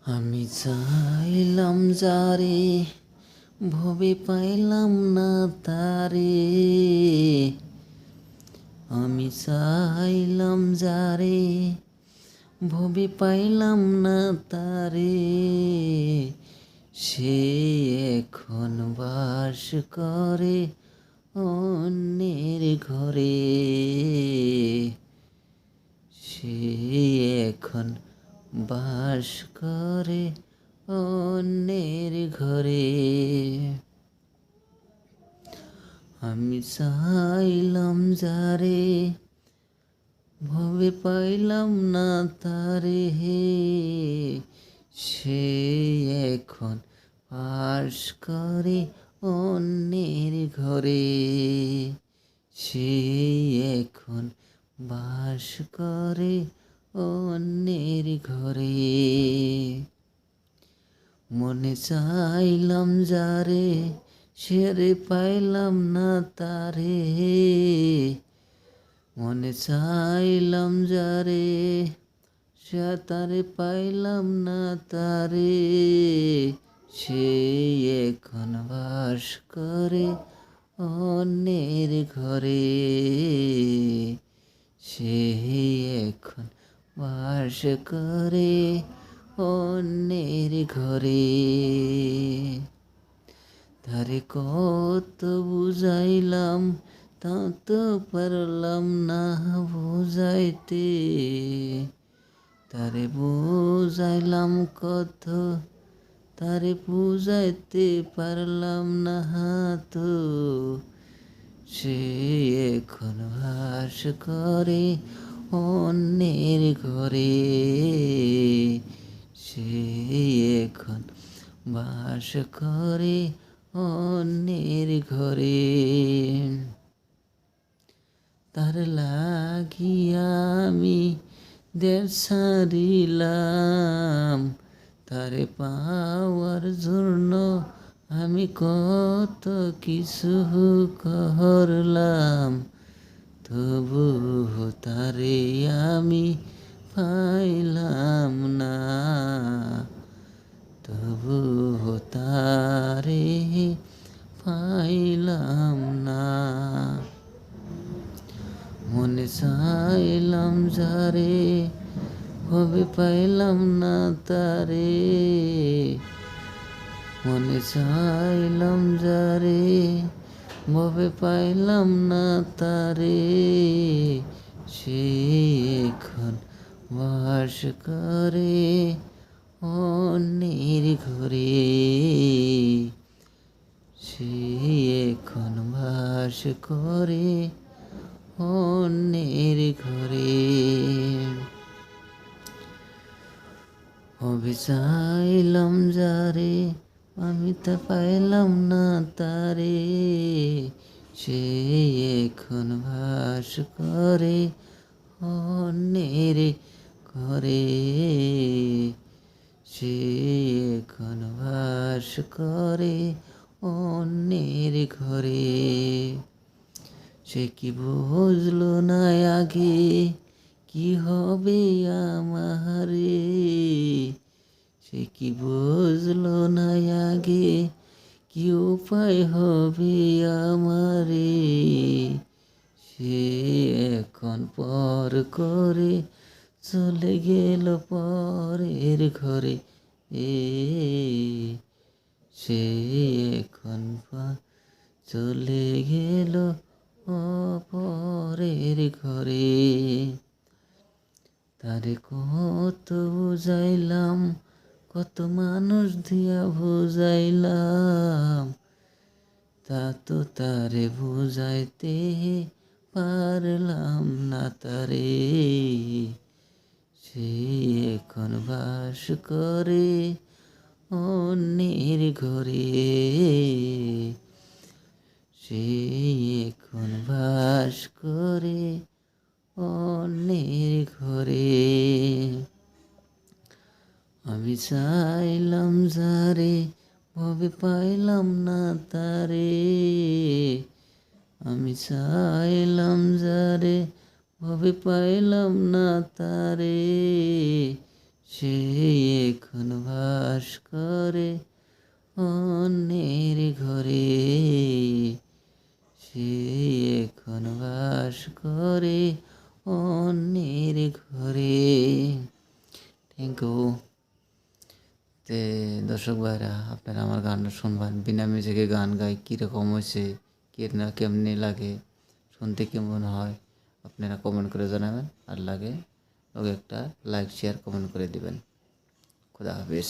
আমি চাইলাম যারে, ভবে পাইলাম না তারে। আমি চাইলাম যারে, ভবে পাইলাম না তারে। সে এখন বাস করে অন্যের ঘরে। সে এখন বাস করে অন্যের ঘরে। আমি চাইলাম যারে, ভবে পাইলাম না তারে। সে এখন বাস করে অন্যের ঘরে। সে এখন বাস করে অন্যের ঘরে। মনে চাইলাম যারে, সেরে পাইলাম না তারে। মনে চাইলাম যারে, সে তারে পাইলাম না তারে। সে এখন বাস করে অন্যের ঘরে। সে এখন বাস করে অন্যের ঘরে। তারে কত বুঝাইলাম, তা তো পারলাম না বুঝাইতে। তারে বুঝাইলাম কত, তারে বুঝাইতে পারলাম না তো। সে এখন বাস করে অন্যের ঘরে। সে এখন বাস করে অন্যের ঘরে। তার লাগিয়া আমি দেশ ছাড়িলাম। তারে পাওয়ার জন্য আমি কত কিছু করলাম। তবু তারে আমি পাইলাম না। তবু তারে পাইলাম না। মনে চাইলাম যারে, ভবে পাইলাম না তারে। মনে চাইলাম যারে, ভবে পাইলাম না তারে। সে এখন বাস করে অন্যের ঘরে। সে এখন বাস করে অন্যের ঘরে। ভবে চাইলাম যারে, আমি তা পাইলাম না তারে। সে এখন বাস করে অন্যের ঘরে। সে এখন বাস করে অন্যের ঘরে। সে কি বুঝলো না আগে, কি হবে আমারে। সে কি বুঝলো না আগে, কি উপায় হবে আমারে। সে এখন পর করে চলে গেল পরের ঘরে। সে এখন চলে গেল অপরের ঘরে। তারে কত বুঝাইলাম, কত মানুষ দিয়া বুঝাইলাম। তা তো তারে বুঝাইতে পারলাম না তারে। সে এখন বাস করে অন্যের ঘরে। সে এখন বাস করে অন্যের ঘরে। আমি চাইলাম যারে, ভবে পাইলাম না তারে। আমি চাইলাম যারে, ভবে পাইলাম না তারে। সে এখন বাস করে অন্যের ঘরে, সে এখন বাস করে অন্যের ঘরে। Thank you. তে দর্শক ভাইরা, আপনারা আমার গানটা শুনবেন, বিনা মিউজিকে গান গাই কীরকম হয়েছে, কেমনি লাগে, শুনতে কেমন হয়, আপনারা কমেন্ট করে জানাবেন। আর লাগে ওকে একটা লাইক শেয়ার কমেন্ট করে দিবেন। খুদা হাফিজ।